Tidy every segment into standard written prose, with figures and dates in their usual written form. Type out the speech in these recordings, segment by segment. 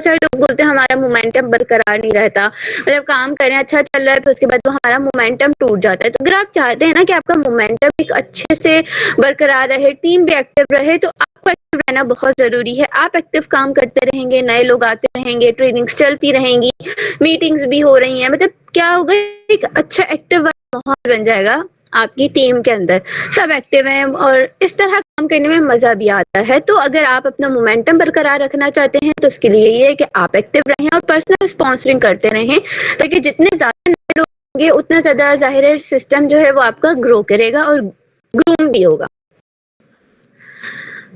سارے لوگ بولتے ہیں ہمارا مومنٹم برقرار نہیں رہتا، مطلب کام کریں اچھا چل رہا ہے پھر اس کے بعد وہ ہمارا مومنٹم ٹوٹ جاتا ہے. تو اگر آپ چاہتے ہیں نا کہ آپ کا مومنٹم ایک اچھے سے برقرار رہے، ٹیم بھی ایکٹیو رہے، تو آپ کو ایکٹیو رہنا بہت ضروری ہے. آپ ایکٹیو کام کرتے رہیں گے، نئے لوگ آتے رہیں گے، ٹریننگز چلتی رہیں گی، میٹنگز بھی ہو رہی ہیں، مطلب کیا ہوگا ایک اچھا ایکٹیو ماحول بن جائے گا آپ کی ٹیم کے اندر، سب ایکٹیو ہیں اور اس طرح کام کرنے میں مزہ بھی آتا ہے. تو اگر آپ اپنا مومنٹم برقرار رکھنا چاہتے ہیں تو اس کے لیے یہ ہے کہ آپ ایکٹیو رہیں اور پرسنل اسپانسرنگ کرتے رہیں، تاکہ جتنے زیادہ نئے لوگ ہوں گے اتنا زیادہ ظاہر ہے سسٹم جو ہے وہ آپ کا گرو کرے گا اور گروم بھی ہوگا.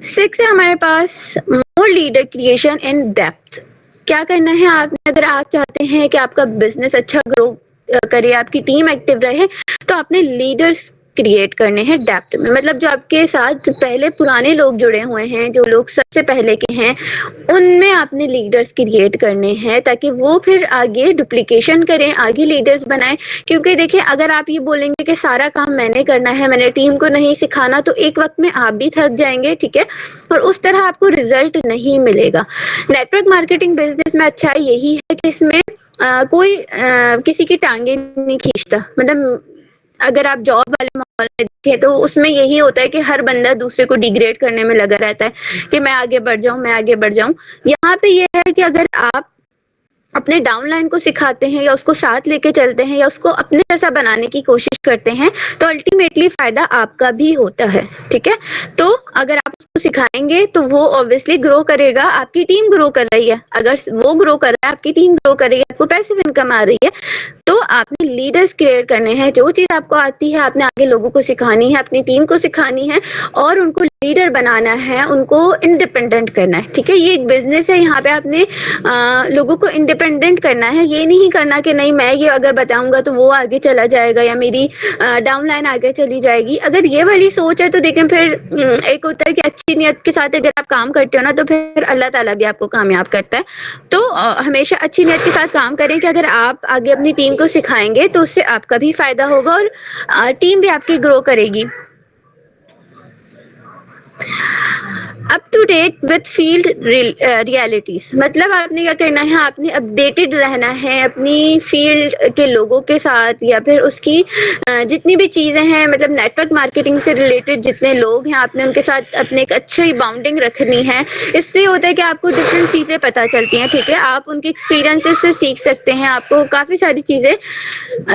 6 ہے ہمارے پاس مور لیڈر کریشن ان ڈیپتھ. کیا کرنا ہے آپ نے، اگر آپ چاہتے ہیں کہ آپ کا بزنس اچھا گرو کرے، آپ کی ٹیم ایکٹیو رہے، تو آپ نے لیڈرز کریٹ کرنے ہیں ڈیپتھ میں. مطلب جو آپ کے ساتھ پہلے پرانے لوگ جڑے ہوئے ہیں، جو لوگ سب سے پہلے کے ہیں، ان میں آپ نے لیڈرز کریٹ کرنے ہیں تاکہ وہ پھر آگے ڈپلیکیشن کریں، آگے لیڈرز بنائیں. کیونکہ دیکھیں اگر آپ یہ بولیں گے کہ سارا کام میں نے کرنا ہے، میں نے ٹیم کو نہیں سکھانا، تو ایک وقت میں آپ بھی تھک جائیں گے، ٹھیک ہے، اور اس طرح آپ کو رزلٹ نہیں ملے گا. نیٹ ورک مارکیٹنگ بزنس میں اچھا یہی ہے کہ اس میں کوئی کسی کی ٹانگیں نہیں کھینچتا. مطلب اگر آپ جاب والے ماحول میں دیکھیں تو اس میں یہی ہوتا ہے کہ ہر بندہ دوسرے کو ڈیگریڈ کرنے میں لگا رہتا ہے کہ میں آگے بڑھ جاؤں، میں آگے بڑھ جاؤں. یہاں پہ یہ ہے کہ اگر آپ اپنے ڈاؤن لائن کو سکھاتے ہیں یا اس کو ساتھ لے کے چلتے ہیں یا اس کو اپنے جیسا بنانے کی کوشش کرتے ہیں، تو الٹیمیٹلی فائدہ آپ کا بھی ہوتا ہے، ٹھیک ہے. تو اگر آپ اس کو سکھائیں گے تو وہ obviously گرو کرے گا، آپ کی ٹیم گرو کر رہی ہے، اگر وہ گرو کر رہا ہے، آپ کی ٹیم گرو کر رہی ہے، آپ کو پیسیو انکم آ رہی ہے، تو آپ نے لیڈرز کریٹ کرنے ہیں. جو چیز آپ کو آتی ہے آپ نے آگے لوگوں کو سکھانی ہے، اپنی ٹیم کو سکھانی ہے اور ان کو لیڈر بنانا ہے، ان کو انڈیپینڈنٹ کرنا ہے، ٹھیک ہے. یہ ایک بزنس ہے، یہاں پہ آپ نے لوگوں کو انڈیپینڈنٹ کرنا ہے. یہ نہیں کرنا کہ نہیں میں یہ اگر بتاؤں گا تو وہ آگے چلا جائے گا یا میری ڈاؤن لائن آگے چلی جائے گی. اگر یہ والی سوچ ہے تو دیکھیں پھر ایک ہوتا ہے کہ اچھی نیت کے ساتھ اگر آپ کام کرتے ہو نا تو پھر اللہ تعالیٰ بھی آپ کو کامیاب کرتا ہے. تو ہمیشہ اچھی نیت کے ساتھ کام کریں کہ اگر آپ آگے اپنی ٹیم کو سکھائیں گے تو اس سے آپ کا بھی فائدہ ہوگا اور ٹیم بھی آپ کی گرو کرے گی. Up to date with field realities. مطلب آپ نے کیا کرنا ہے، آپ نے اپڈیٹڈ رہنا ہے اپنی فیلڈ کے لوگوں کے ساتھ یا پھر اس کی جتنی بھی چیزیں ہیں، مطلب نیٹ ورک مارکیٹنگ سے ریلیٹڈ جتنے لوگ ہیں آپ نے ان کے ساتھ اپنے ایک اچھی باؤنڈنگ رکھنی ہے. اس سے ہوتا ہے کہ آپ کو ڈفرینٹ چیزیں پتہ چلتی ہیں، ٹھیک ہے. آپ ان کے ایکسپیرینسز سے سیکھ سکتے ہیں، آپ کو کافی ساری چیزیں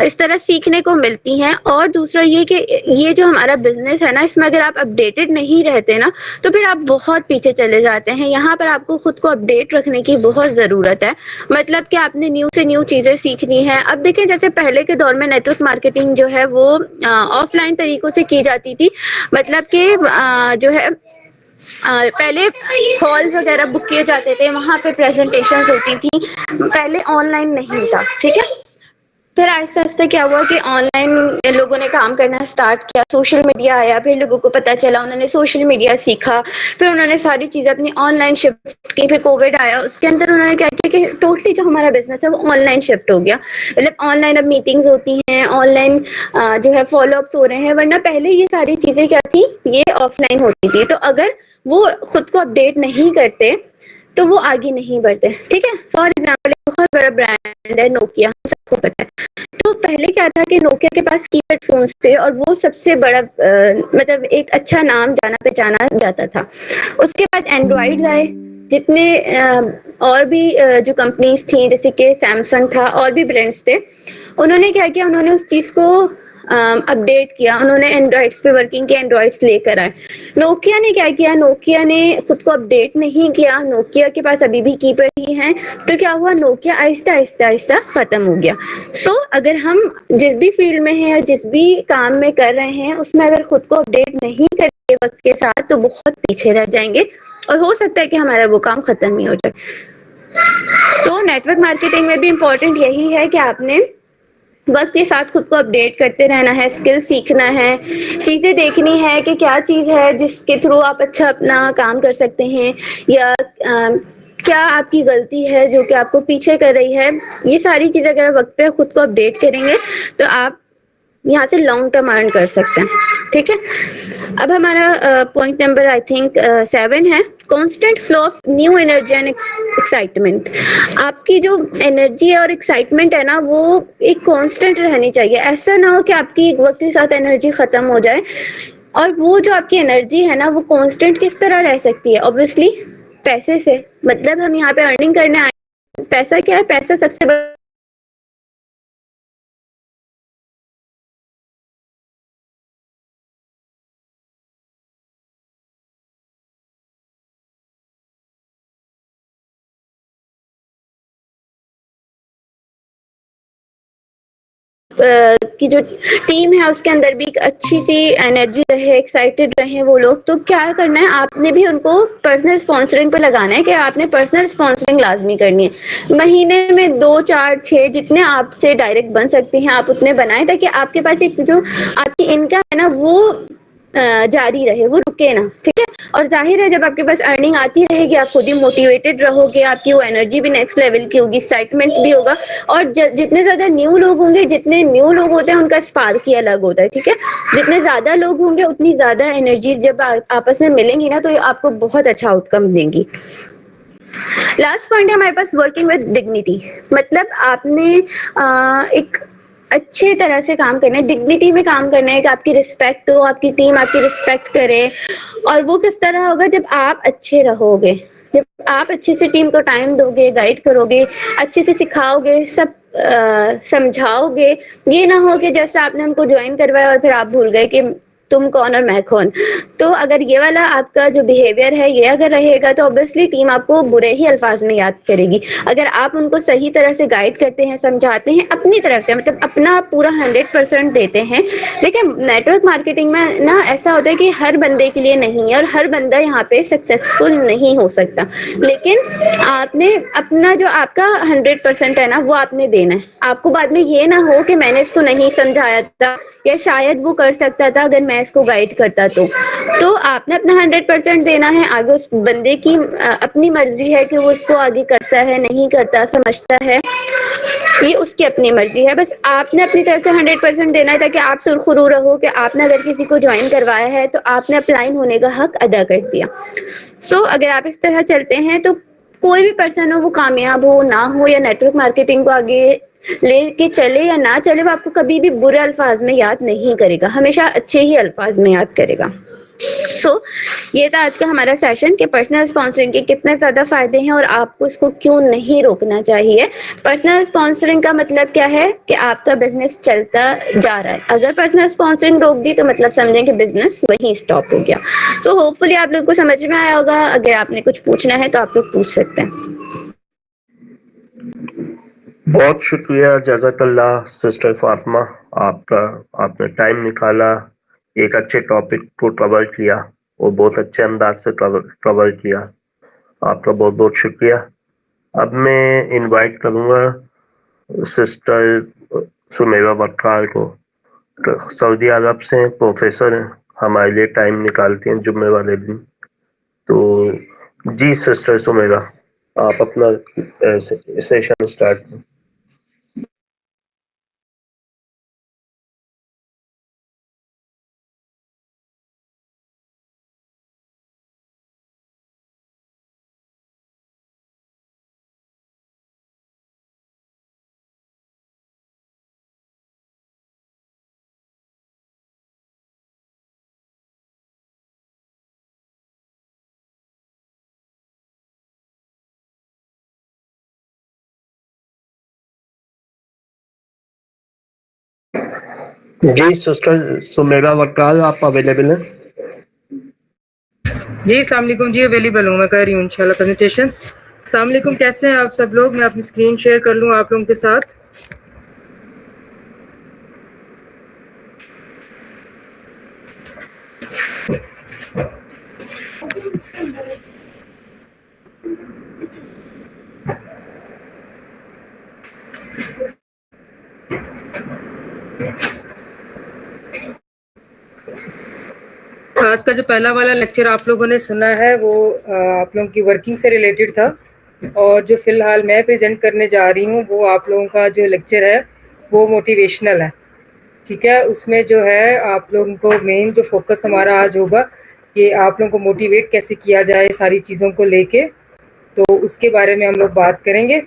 اس طرح سیکھنے کو ملتی ہیں. اور دوسرا یہ کہ یہ جو ہمارا بزنس ہے نا، اس میں اگر آپ اپڈیٹڈ نہیں رہتے نا تو پھر آپ بہت پیچھے چلے جاتے ہیں. یہاں پر آپ کو خود کو اپڈیٹ رکھنے کی بہت ضرورت ہے. مطلب کہ آپ نے نیو سے نیو چیزیں سیکھنی ہے. اب دیکھیں جیسے پہلے کے دور میں نیٹ ورک مارکیٹنگ جو ہے وہ آف لائن طریقوں سے کی جاتی تھی. مطلب کہ جو ہے پہلے ہالز وغیرہ بک کیے جاتے تھے، وہاں پہ پریزنٹیشنز ہوتی تھیں. پہلے آن لائن نہیں تھا، ٹھیک ہے. پھر آہستہ آہستہ کیا ہوا کہ آن لائن لوگوں نے کام کرنا اسٹارٹ کیا، سوشل میڈیا آیا، پھر لوگوں کو پتہ چلا، انہوں نے سوشل میڈیا سیکھا، پھر انہوں نے ساری چیزیں اپنی آن لائن شفٹ کی. پھر کووڈ آیا، اس کے اندر انہوں نے کیا کیا کہ ٹوٹلی جو ہمارا بزنس ہے وہ آن لائن شفٹ ہو گیا. مطلب آن لائن اب میٹنگز ہوتی ہیں، آن لائن جو ہے فالو اپس ہو رہے ہیں، ورنہ پہلے یہ ساری چیزیں کیا تھی، یہ آف لائن ہوتی تھی. تو اگر وہ خود کو اپڈیٹ نہیں کرتے تو وہ آگے نہیں بڑھتے، ٹھیک ہے. فار ایگزامپل ایک بہت بڑا برانڈ ہے نوکیا، سب کو پتہ ہے. تو پہلے کیا تھا کہ نوکیا کے پاس کی پیڈ فونز تھے اور وہ سب سے بڑا مطلب ایک اچھا نام جانا پہچانا جاتا تھا. اس کے بعد اینڈرائڈز آئے، جتنے اور بھی جو کمپنیز تھیں جیسے کہ سیمسنگ تھا اور بھی برانڈس تھے، انہوں نے کیا کیا، انہوں نے اس چیز کو اپڈیٹ کیا، انہوں نے اینڈرائڈس پہ ورکنگ کے اینڈرائڈس لے کر آئے. نوکیا نے کیا کیا، نوکیا نے خود کو اپڈیٹ نہیں کیا. نوکیا کے پاس ابھی بھی کی پیڈ ہی ہیں. تو کیا ہوا، نوکیا آہستہ آہستہ آہستہ ختم ہو گیا. سو اگر ہم جس بھی فیلڈ میں ہیں یا جس بھی کام میں کر رہے ہیں اس میں اگر خود کو اپڈیٹ نہیں کریں گے وقت کے ساتھ تو بہت پیچھے رہ جائیں گے اور ہو سکتا ہے کہ ہمارا وہ کام ختم ہی ہو جائے. سو نیٹ ورک مارکیٹنگ میں بھی امپورٹنٹ یہی ہے کہ آپ نے وقت کے ساتھ خود کو اپڈیٹ کرتے رہنا ہے، اسکل سیکھنا ہے، چیزیں دیکھنی ہے کہ کیا چیز ہے جس کے تھرو آپ اچھا اپنا کام کر سکتے ہیں، یا کیا آپ کی غلطی ہے جو کہ آپ کو پیچھے کر رہی ہے. یہ ساری چیزیں اگر وقت پہ خود کو اپڈیٹ کریں گے تو آپ یہاں سے لانگ ٹرم ارن کر سکتے ہیں. ٹھیک ہے. اب ہمارا پوائنٹ نمبر آئی تھنک 7 ہے constant flow of new energy and excitement. آپ کی جو انرجی اور ایکسائٹمنٹ ہے نا وہ ایک کانسٹنٹ رہنی چاہیے. ایسا نہ ہو کہ آپ کی ایک وقت کے ساتھ انرجی ختم ہو جائے. اور وہ جو آپ کی انرجی ہے نا وہ کانسٹنٹ کس طرح رہ سکتی ہے؟ obviously پیسے سے. مطلب ہم یہاں پہ ارننگ کرنے آئے. پیسہ کیا ہے؟ پیسہ سب سے بڑا کی جو ٹیم ہے اس کے اندر بھی ایک اچھی سی انرجی رہے, ایکسائٹیڈ رہیں وہ لوگ. تو کیا کرنا ہے آپ نے بھی ان کو پرسنل اسپانسرنگ پہ لگانا ہے کہ آپ نے پرسنل اسپانسرنگ لازمی کرنی ہے. مہینے میں 2 4 6 جتنے آپ سے ڈائریکٹ بن سکتے ہیں آپ اتنے بنائیں تاکہ آپ کے پاس ایک جو آپ کی انکم ہے نا وہ جاری رہے, وہ رکے نا. ٹھیک ہے. اور ظاہر ہے جب آپ کے پاس ارننگ آتی رہے گی آپ خود ہی موٹیویٹڈ رہو گے, آپ کی وہ انرجی بھی نیکسٹ لیول کی ہوگی, ایکسائٹمنٹ بھی ہوگا. اور جتنے زیادہ نیو لوگ ہوں گے, جتنے نیو لوگ ہوتے ہیں ان کا اسپارک ہی الگ ہوتا ہے. ٹھیک ہے. جتنے زیادہ لوگ ہوں گے اتنی زیادہ انرجی جب آپس میں ملیں گی نا تو آپ کو بہت اچھا آؤٹ کم دیں گی. لاسٹ پوائنٹ ہے ہمارے پاس ورکنگ ود ڈگنیٹی. مطلب آپ نے ایک اچھے طرح سے کام کرنا ہے, ڈگنیٹی میں کام کرنا ہے کہ آپ کی رسپیکٹ ہو, آپ کی ٹیم آپ کی رسپیکٹ کرے. اور وہ کس طرح ہوگا؟ جب آپ اچھے رہو گے, جب آپ اچھے سے ٹیم کو ٹائم دو گے, گائیڈ کرو گے, اچھے سے سکھاؤ گے, سب سمجھاؤ گے. یہ نہ ہو کہ جیسے آپ نے ہم کو جوائن کروایا اور پھر آپ بھول گئے کہ تم کون اور میں کون. تو اگر یہ والا آپ کا جو بیہیویئر ہے یہ اگر رہے گا تو obviously ٹیم آپ کو برے ہی الفاظ میں یاد کرے گی. اگر آپ ان کو صحیح طرح سے گائیڈ کرتے ہیں, سمجھاتے ہیں اپنی طرف سے, مطلب اپنا پورا 100% دیتے ہیں. دیکھیں نیٹورک مارکیٹنگ میں نا ایسا ہوتا ہے کہ ہر بندے کے لیے نہیں ہے اور ہر بندہ یہاں پہ سکسیسفل نہیں ہو سکتا. لیکن آپ نے اپنا جو آپ کا 100% ہے نا وہ آپ نے دینا ہے. آپ کو بعد میں یہ نہ ہو کہ میں نے اس کو نہیں سمجھایا تھا یا شاید وہ کر سکتا تھا اگر میں اس کو گائیڈ کرتا. تو آپ نے اپنا 100% دینا ہے. آگے اس بندے کی اپنی مرضی ہے کہ وہ اس کو آگے کرتا ہے نہیں کرتا, سمجھتا ہے, یہ اس کی اپنی مرضی ہے. بس آپ نے اپنی طرف سے 100% دینا ہے تاکہ آپ سرخرو رہو کہ آپ نے اگر کسی کو جوائن کروایا ہے تو آپ نے اپلائن ہونے کا حق ادا کر دیا. سو اگر آپ اس طرح چلتے ہیں تو کوئی بھی پرسن ہو وہ کامیاب ہو نہ ہو یا نیٹورک مارکیٹنگ کو آگے لے کے چلے یا نہ چلے, وہ آپ کو کبھی بھی برے الفاظ میں یاد نہیں کرے گا, ہمیشہ اچھے ہی الفاظ میں یاد کرے گا. سو یہ تھا آج کا ہمارا سیشن کہ پرسنل اسپانسرنگ کے کتنے زیادہ فائدے ہیں اور آپ کو اس کو کیوں نہیں روکنا چاہیے. پرسنل اسپانسرنگ کا مطلب کیا ہے کہ آپ کا بزنس چلتا جا رہا ہے. اگر پرسنل اسپانسرنگ روک دی تو مطلب سمجھیں کہ بزنس وہیں اسٹاپ ہو گیا. سو ہوپ فلی آپ لوگ کو سمجھ میں آیا ہوگا. اگر آپ نے کچھ پوچھنا ہے تو آپ لوگ پوچھ سکتے ہیں. بہت شکریہ جزاک اللہ سسٹر فاطمہ, آپ نے ٹائم نکالا, ایک اچھے ٹاپک کو کور کیا اور بہت اچھے انداز سے کور کیا. آپ کا بہت بہت شکریہ. اب میں انوائٹ کروں گا سسٹر سمیرہ بکار کو. سعودی عرب سے پروفیسر ہیں, ہمارے لیے ٹائم نکالتے ہیں جمعے والے دن. تو جی سسٹر سمیرہ آپ اپنا سیشن اسٹارٹ کریں. جی سسٹر سمیرہ وکال آپ اویلیبل ہیں؟ جی السلام علیکم. جی اویلیبل ہوں, میں کر رہی ہوں انشاءاللہ پریزنٹیشن. السلام علیکم, کیسے ہیں آپ سب لوگ؟ میں اپنی اسکرین شیئر کر لوں آپ لوگوں کے ساتھ. آج کا جو پہلا والا لیکچر آپ لوگوں نے سنا ہے وہ آپ لوگوں کی ورکنگ سے ریلیٹڈ تھا, اور جو فی الحال میں پریزنٹ کرنے جا رہی ہوں وہ آپ لوگوں کا جو لیکچر ہے وہ موٹیویشنل ہے. ٹھیک ہے. اس میں جو ہے آپ لوگوں کو مین جو فوکس ہمارا آج ہوگا کہ آپ لوگوں کو موٹیویٹ کیسے کیا جائے ساری چیزوں کو لے کے, تو اس کے بارے میں ہم لوگ بات کریں گے.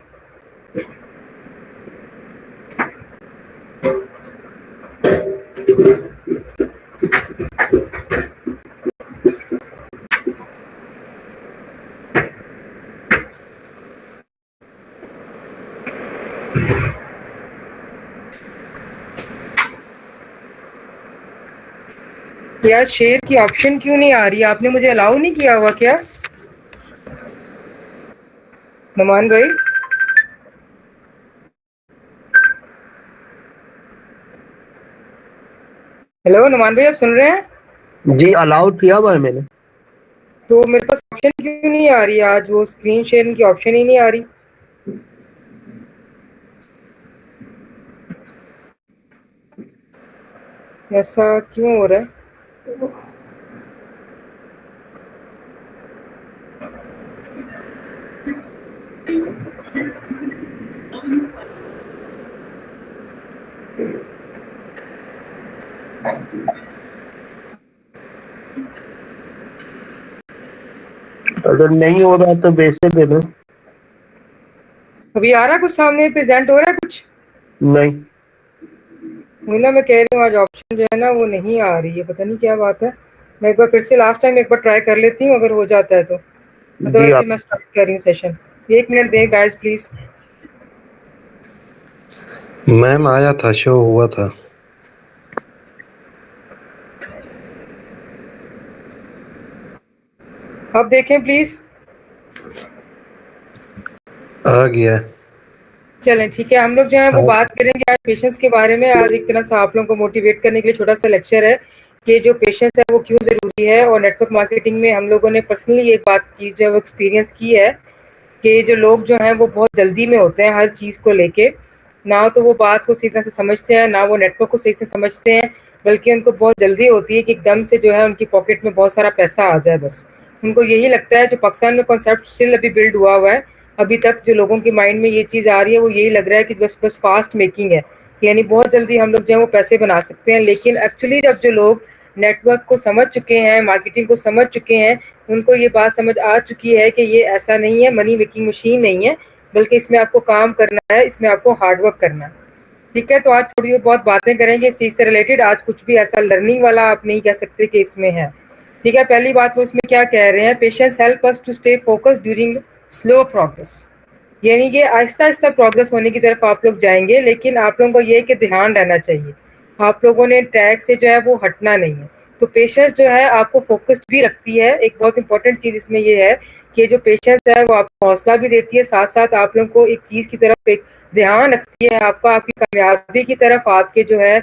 یار شیئر کی آپشن کیوں نہیں آ رہی؟ آپ نے مجھے الاؤ نہیں کیا ہوا کیا نمان بھائی؟ ہیلو نمان بھائی, آپ سن رہے ہیں؟ جی الاؤ کیا ہوا ہے میں نے. تو میرے پاس آپشن کیوں نہیں آ رہی آج؟ وہ اسکرین شیئرنگ کی آپشن ہی نہیں آ رہی. ایسا کیوں ہو رہا ہے؟ اگر نہیں ہو رہا تو ویسے دے دو. ابھی آ رہا کچھ سامنے پریزنٹ ہو رہا ہے کچھ؟ نہیں. وہی نا میں کہہ رہی ہوں آج آپشن جو ہے نا وہ نہیں آ رہی ہے, پتہ نہیں کیا بات ہے. میں ایک بار پھر سے لاسٹ ٹائم ایک بار ٹرائی کر لیتی ہوں, اگر ہو جاتا ہے تو. جی ادروائز آپ میں اسٹارٹ کر رہی ہوں سیشن. 1 منٹ دیں گائز پلیز. میم آیا تھا, شو ہوا تھا. اب دیکھیں پلیز. آ گیا. چلیں ٹھیک ہے, ہم لوگ جو ہے وہ بات کریں گے آج پیشنس کے بارے میں. آج ایک طرح سے آپ لوگوں کو موٹیویٹ کرنے کے لیے چھوٹا سا لیکچر ہے کہ جو پیشنس ہے وہ کیوں ضروری ہے. اور نیٹ ورک مارکیٹنگ میں ہم لوگوں نے پرسنلی ایک بات چیز جو ہے وہ ایکسپیرینس کی ہے کہ جو لوگ جو ہیں وہ بہت جلدی میں ہوتے ہیں ہر چیز کو لے کے. نہ تو وہ بات کو صحیح طرح سے سمجھتے ہیں, نہ وہ نیٹ ورک کو صحیح سے سمجھتے ہیں, بلکہ ان کو بہت جلدی ہوتی ہے کہ ایک دم سے جو ہے ان کی پاکٹ میں بہت سارا پیسہ آ جائے. بس ان کو یہی لگتا ہے. جو پاکستان میں کانسیپٹ اسٹل ابھی بلڈ ہوا ہے, ابھی تک جو لوگوں کے مائنڈ میں یہ چیز آ رہی ہے وہ یہی لگ رہا ہے کہ بس فاسٹ میکنگ ہے, یعنی بہت جلدی ہم لوگ جو ہے وہ پیسے بنا سکتے ہیں. لیکن ایکچولی جب جو لوگ نیٹ ورک کو سمجھ چکے ہیں, مارکیٹنگ کو سمجھ چکے ہیں, ان کو یہ بات سمجھ آ چکی ہے کہ یہ ایسا نہیں ہے, منی میکنگ مشین نہیں ہے, بلکہ اس میں آپ کو کام کرنا ہے, اس میں آپ کو ہارڈ ورک کرنا ہے. ٹھیک ہے, تو آج تھوڑی بہت باتیں کریں گے اس چیز سے ریلیٹڈ. آج کچھ بھی ایسا لرننگ والا آپ نہیں کہہ سکتے کہ اس میں ہے. ٹھیک ہے, پہلی بات وہ اس میں کیا کہہ رہے ہیں, patience help us to stay focus during slow progress. یعنی کہ آہستہ آہستہ پروگرس ہونے کی طرف آپ لوگ جائیں گے, لیکن آپ لوگوں کو یہ کہ دھیان رہنا چاہیے, آپ لوگوں نے ٹریک سے جو ہے وہ ہٹنا نہیں ہے. تو پیشنس جو ہے آپ کو فوکسڈ بھی رکھتی ہے. ایک بہت امپورٹنٹ چیز اس میں یہ ہے کہ جو پیشنس ہے وہ آپ کو حوصلہ بھی دیتی ہے, ساتھ ساتھ آپ لوگوں کو ایک چیز کی طرف ایک دھیان رکھتی ہے, آپ کا آپ کی کامیابی کی طرف, آپ کے جو ہے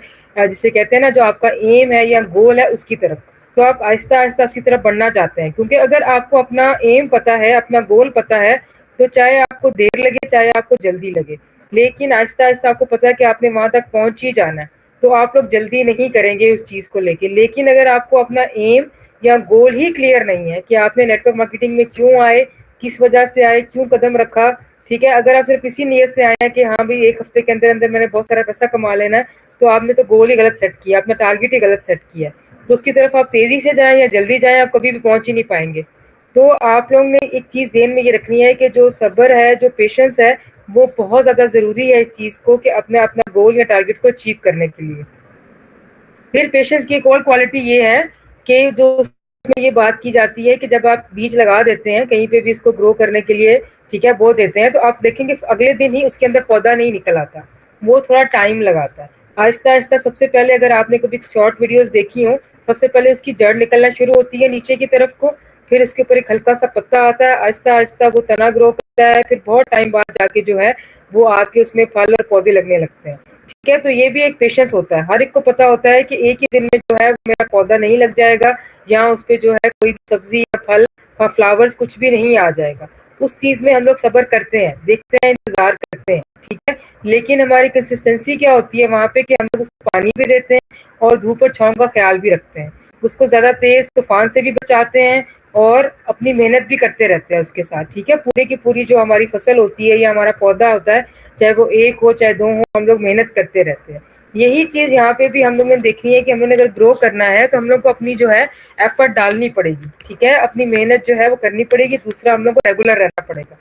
جسے کہتے ہیں نا جو آپ کا ایم ہے یا گول ہے اس کی طرف. تو آپ آہستہ آہستہ اس کی طرف بڑھنا چاہتے ہیں, کیونکہ اگر آپ کو اپنا ایم پتہ ہے, اپنا گول پتہ ہے, تو چاہے آپ کو دیر لگے چاہے آپ کو جلدی لگے, لیکن آہستہ آہستہ آپ کو پتہ ہے کہ آپ نے وہاں تک پہنچ ہی جانا ہے, تو آپ لوگ جلدی نہیں کریں گے اس چیز کو لے کے. لیکن اگر آپ کو اپنا ایم یا گول ہی کلیئر نہیں ہے کہ آپ نے نیٹ ورک مارکیٹنگ میں کیوں آئے, کس وجہ سے آئے, کیوں قدم رکھا, ٹھیک ہے, اگر آپ صرف اسی نیت سے آئے ہیں کہ ہاں بھائی 1 ہفتے کے اندر اندر میں نے بہت سارا پیسہ کما لینا ہے, تو آپ نے تو گول ہی غلط سیٹ کیا, اپنا ٹارگیٹ ہی غلط سیٹ کیا. تو اس کی طرف آپ تیزی سے جائیں یا جلدی جائیں, آپ کبھی بھی پہنچ ہی نہیں پائیں گے. تو آپ لوگوں نے ایک چیز ذہن میں یہ رکھنی ہے کہ جو صبر ہے, جو پیشنس ہے, وہ بہت زیادہ ضروری ہے اس چیز کو کہ اپنا گول یا ٹارگیٹ کو اچیو کرنے کے لیے. پھر پیشنس کی ایک اور کوالٹی یہ ہے کہ جو اس میں یہ بات کی جاتی ہے کہ جب آپ بیج لگا دیتے ہیں کہیں پہ بھی اس کو گرو کرنے کے لیے, ٹھیک ہے, بو دیتے ہیں, تو آپ دیکھیں گے اگلے دن ہی اس کے اندر پودا نہیں نکل آتا, وہ تھوڑا ٹائم لگاتا ہے. آہستہ آہستہ سب سے پہلے اگر آپ نے کبھی شارٹ ویڈیوز دیکھی ہوں, سب سے پہلے اس کی جڑ نکلنا شروع ہوتی ہے نیچے کی طرف کو, پھر اس کے اوپر ایک ہلکا سا پتا آتا ہے, آہستہ آہستہ وہ تنا گرو کرتا ہے, پھر بہت ٹائم بعد جا کے جو ہے وہ آپ کے اس میں پھل اور پودے لگنے لگتے ہیں. ٹھیک ہے, تو یہ بھی ایک پیشنس ہوتا ہے. ہر ایک کو پتا ہوتا ہے کہ ایک ہی دن میں جو ہے میرا پودا نہیں لگ جائے گا, یا اس پہ جو ہے کوئی سبزی یا پھل اور فلاورز کچھ بھی نہیں آ جائے گا. اس چیز میں ہم لوگ صبر کرتے ہیں, دیکھتے ہیں, انتظار کرتے ہیں, ٹھیک ہے, لیکن ہماری کنسسٹنسی کیا ہوتی ہے وہاں پہ کہ ہم لوگ اس کو پانی بھی دیتے ہیں اور دھوپ اور چھاؤں کا خیال بھی رکھتے ہیں, اس کو زیادہ تیز طوفان سے بھی بچاتے ہیں, اور اپنی محنت بھی کرتے رہتے ہیں اس کے ساتھ. ٹھیک ہے, پورے کی پوری جو ہماری فصل ہوتی ہے یا ہمارا پودا ہوتا ہے, چاہے وہ 1 ہو چاہے 2 ہو, ہم لوگ محنت کرتے رہتے ہیں. یہی چیز یہاں پہ بھی ہم لوگوں نے دیکھنی ہے کہ ہم لوگوں نے اگر گرو کرنا ہے تو ہم لوگ کو اپنی جو ہے ایفرٹ ڈالنی پڑے گی، ٹھیک ہے، اپنی محنت جو ہے وہ کرنی پڑے گی. دوسرا ہم لوگ کو ریگولر رہنا پڑے گا.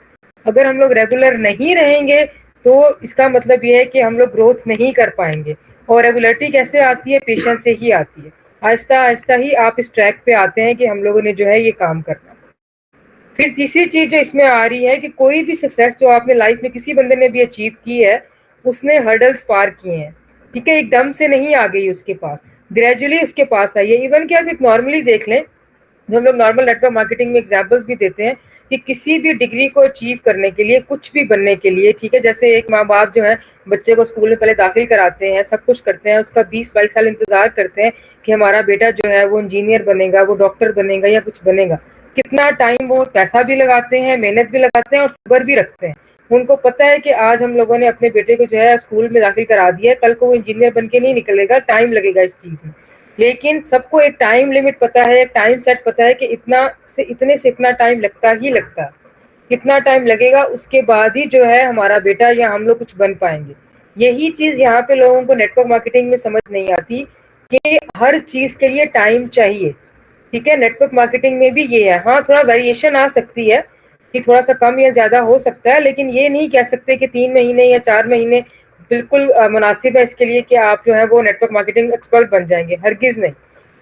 اگر ہم لوگ ریگولر نہیں رہیں گے تو اس کا مطلب یہ ہے کہ ہم لوگ گروتھ نہیں کر پائیں گے. اور ریگولرٹی کیسے آتی ہے؟ پیشنس سے ہی آتی ہے. آہستہ آہستہ ہی آپ اس ٹریک پہ آتے ہیں کہ ہم لوگوں نے جو ہے یہ کام کرنا. پھر تیسری چیز جو اس میں آ رہی ہے کہ کوئی بھی سکسیس جو آپ نے لائف میں کسی بندے نے بھی اچیو کی ہے اس نے ہرڈلس پار کیے ہیں، ٹھیک ہے، ایک دم سے نہیں آ گئی اس کے پاس، گریجولی اس کے پاس آئی ہے. ایون کہ آپ ایک نارملی دیکھ لیں، جو ہم لوگ نارمل نیٹ ورک مارکیٹنگ میں ایگزامپلس بھی دیتے ہیں کہ کسی بھی ڈگری کو اچیو کرنے کے لیے، کچھ بھی بننے کے لیے، ٹھیک ہے، جیسے ایک ماں باپ جو ہے بچے کو اسکول میں پہلے داخل کراتے ہیں، سب کچھ کرتے ہیں، اس کا 20-22 سال انتظار کرتے ہیں کہ ہمارا بیٹا جو ہے وہ انجینئر بنے گا، وہ ڈاکٹر بنے گا یا کچھ بنے گا. کتنا ٹائم وہ پیسہ بھی لگاتے ہیں، محنت بھی لگاتے ہیں اور صبر بھی رکھتے ہیں. ان کو پتہ ہے کہ آج ہم لوگوں نے اپنے بیٹے کو جو ہے اسکول میں داخل کرا دیا ہے، کل کو وہ انجینئر بن کے نہیں نکلے گا، ٹائم لگے گا اس چیز میں. لیکن سب کو ایک ٹائم لمٹ پتہ ہے، ایک ٹائم سیٹ پتہ ہے کہ اتنے سے اتنا ٹائم لگتا ہی لگتا ہے. کتنا ٹائم لگے گا اس کے بعد ہی جو ہے ہمارا بیٹا یا ہم لوگ کچھ بن پائیں گے. یہی چیز یہاں پہ لوگوں کو نیٹ ورک مارکیٹنگ میں سمجھ نہیں آتی کہ ہر چیز کے لیے ٹائم چاہیے، ٹھیک ہے. نیٹ ورک مارکیٹنگ میں بھی یہ ہے، ہاں تھوڑا ویریشن آ سکتی ہے کہ تھوڑا سا کم یا زیادہ ہو سکتا ہے، لیکن یہ نہیں کہہ سکتے کہ 3 مہینے یا 4 مہینے بالکل مناسب ہے اس کے لیے کہ آپ جو ہے وہ نیٹ ورک مارکیٹنگ ایکسپرٹ بن جائیں گے. ہرگز نہیں.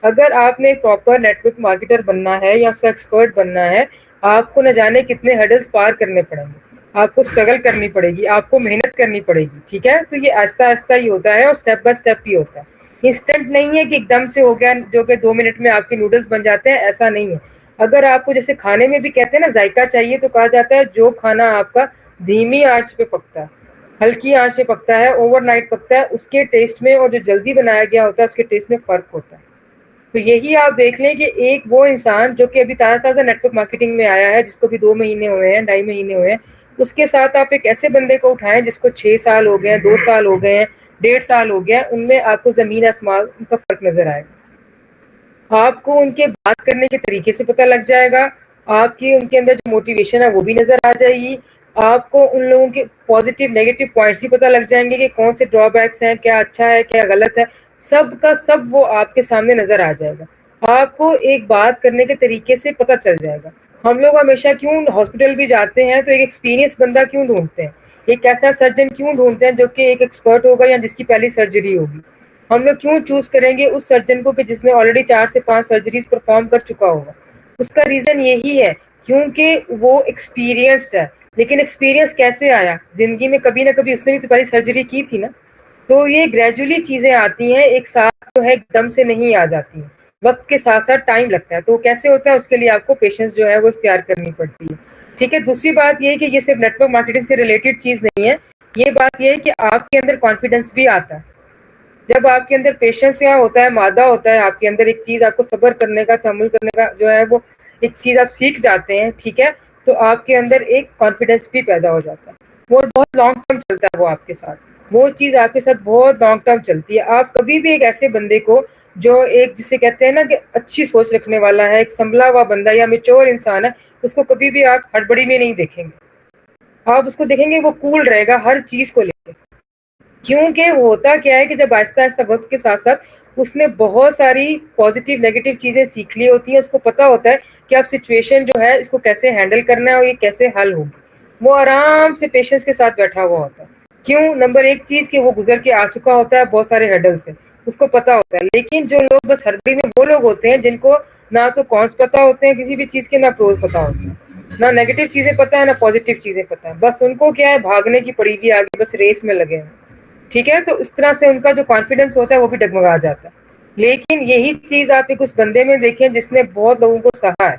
اگر آپ نے پراپر نیٹ ورک مارکیٹر بننا ہے یا اس کا ایکسپرٹ بننا ہے، آپ کو نہ جانے کتنے ہرڈلس پار کرنے پڑیں گے، آپ کو اسٹرگل کرنی پڑے گی، آپ کو محنت کرنی پڑے گی، ٹھیک ہے. تو یہ آہستہ آہستہ ہی ہوتا ہے اور اسٹیپ بائی اسٹیپ ہی ہوتا ہے. انسٹنٹ نہیں ہے کہ ایک دم سے ہو گیا جو کہ 2 منٹ میں آپ کے نوڈلس بن جاتے ہیں، ایسا نہیں ہے. اگر آپ کو جیسے کھانے میں بھی کہتے ہیں نا ذائقہ چاہیے، تو کہا جاتا ہے جو کھانا آپ کا دھیمی آنچ پہ پکتا ہے، ہلکی آنچ پہ پکتا ہے، اوور نائٹ پکتا ہے، اس کے ٹیسٹ میں اور جو جلدی بنایا گیا ہوتا ہے اس کے ٹیسٹ میں فرق ہوتا ہے. تو یہی آپ دیکھ لیں کہ ایک وہ انسان جو کہ ابھی تازہ تازہ نیٹ ورک مارکیٹنگ میں آیا ہے، جس کو بھی 2 مہینے ہوئے ہیں، 2.5 مہینے ہوئے ہیں، اس کے ساتھ آپ ایک ایسے بندے کو اٹھائیں جس کو 6 سال ہو گئے ہیں، 2 سال ہو گئے ہیں، 1.5 سال ہو گیا، ان میں آپ کو زمین آسمان کا فرق نظر آئے گا. آپ کو ان کے بات کرنے کے طریقے سے پتہ لگ جائے گا، آپ کی ان کے اندر جو موٹیویشن ہے وہ بھی نظر آ جائے گی، آپ کو ان لوگوں کے پازیٹیو نیگیٹو پوائنٹس بھی پتہ لگ جائیں گے کہ کون سے ڈرا بیکس ہیں، کیا اچھا ہے کیا غلط ہے، سب کا سب وہ آپ کے سامنے نظر آ جائے گا. آپ کو ایک بات کرنے کے طریقے سے پتہ چل جائے گا. ہم لوگ ہمیشہ کیوں ہاسپٹل بھی جاتے ہیں تو ایک ایکسپیرینس بندہ کیوں ڈھونڈتے ہیں، ایک ایسا سرجن کیوں ڈھونڈتے ہیں جو کہ ایک ایکسپرٹ ہوگا یا جس کی پہلی سرجری ہوگی. ہم لوگ کیوں چوز کریں گے اس سرجن کو کہ جس نے آلریڈی 4 سے 5 سرجریز پرفارم کر چکا ہوگا؟ اس کا ریزن یہی ہے کیونکہ وہ ایکسپیرینسڈ ہے. لیکن ایکسپیرینس کیسے آیا؟ زندگی میں کبھی نہ کبھی اس نے بھی تو پہلی سرجری کی تھی نا. تو یہ گریجولی چیزیں آتی ہیں، ایک ساتھ جو ہے ایک دم سے نہیں آ جاتی ہیں، وقت کے ساتھ ساتھ ٹائم لگتا ہے. تو کیسے ہوتا ہے اس کے لیے آپ کو پیشنس جو ہے وہ اختیار کرنی پڑتی ہے، ٹھیک ہے. دوسری بات یہ ہے کہ یہ صرف نیٹ ورک مارکیٹنگ سے ریلیٹڈ چیز نہیں ہے، یہ بات یہ ہے کہ آپ کے اندر کانفیڈنس بھی آتا ہے. جب آپ کے اندر پیشنس یا ہوتا ہے، مادہ ہوتا ہے آپ کے اندر، ایک چیز آپ کو صبر کرنے کا، تحمل کرنے کا جو ہے وہ ایک چیز آپ سیکھ جاتے ہیں، ٹھیک ہے، تو آپ کے اندر ایک کانفیڈنس بھی پیدا ہو جاتا ہے. وہ بہت لانگ ٹرم چلتا ہے، وہ آپ کے ساتھ وہ چیز آپ کے ساتھ بہت لانگ ٹرم چلتی ہے. آپ کبھی بھی ایک ایسے بندے کو جو ایک جسے کہتے ہیں نا کہ اچھی سوچ رکھنے والا ہے، ایک سنبھلا ہوا بندہ یا میچور انسان ہے، اس کو کبھی بھی آپ ہڑبڑی میں نہیں دیکھیں گے. آپ اس کو دیکھیں گے وہ کول رہے گا ہر چیز کو لے کے. کیونکہ وہ ہوتا کیا ہے کہ جب آہستہ آہستہ وقت کے ساتھ ساتھ اس نے بہت ساری پازیٹیو نیگیٹو چیزیں سیکھ لی ہوتی ہیں، اس کو پتہ ہوتا ہے کہ اب سچویشن جو ہے اس کو کیسے ہینڈل کرنا ہے اور یہ کیسے حل ہوگی. وہ آرام سے پیشنس کے ساتھ بیٹھا ہوا ہوتا ہے. کیوں؟ نمبر ایک چیز کہ وہ گزر کے آ چکا ہوتا ہے بہت سارے ہیڈل سے، اس کو پتہ ہوتا ہے. لیکن جو لوگ بس ہڑبڑی میں وہ لوگ ہوتے ہیں جن کو نہ تو کونس پتہ ہوتے ہیں کسی بھی چیز کے، نہ پروز پتہ ہوتے ہیں، نہ نیگیٹو چیزیں پتہ ہے نہ پازیٹیو چیزیں پتہ ہے. بس ان کو کیا ہے، بھاگنے کی پڑی ہوئی آگے، بس ریس میں لگے ہیں، ٹھیک ہے. تو اس طرح سے ان کا جو کانفیڈنس ہوتا ہے وہ بھی ڈگمگا جاتا ہے. لیکن یہی چیز آپ ایک اس بندے میں دیکھیں جس نے بہت لوگوں کو سہا ہے،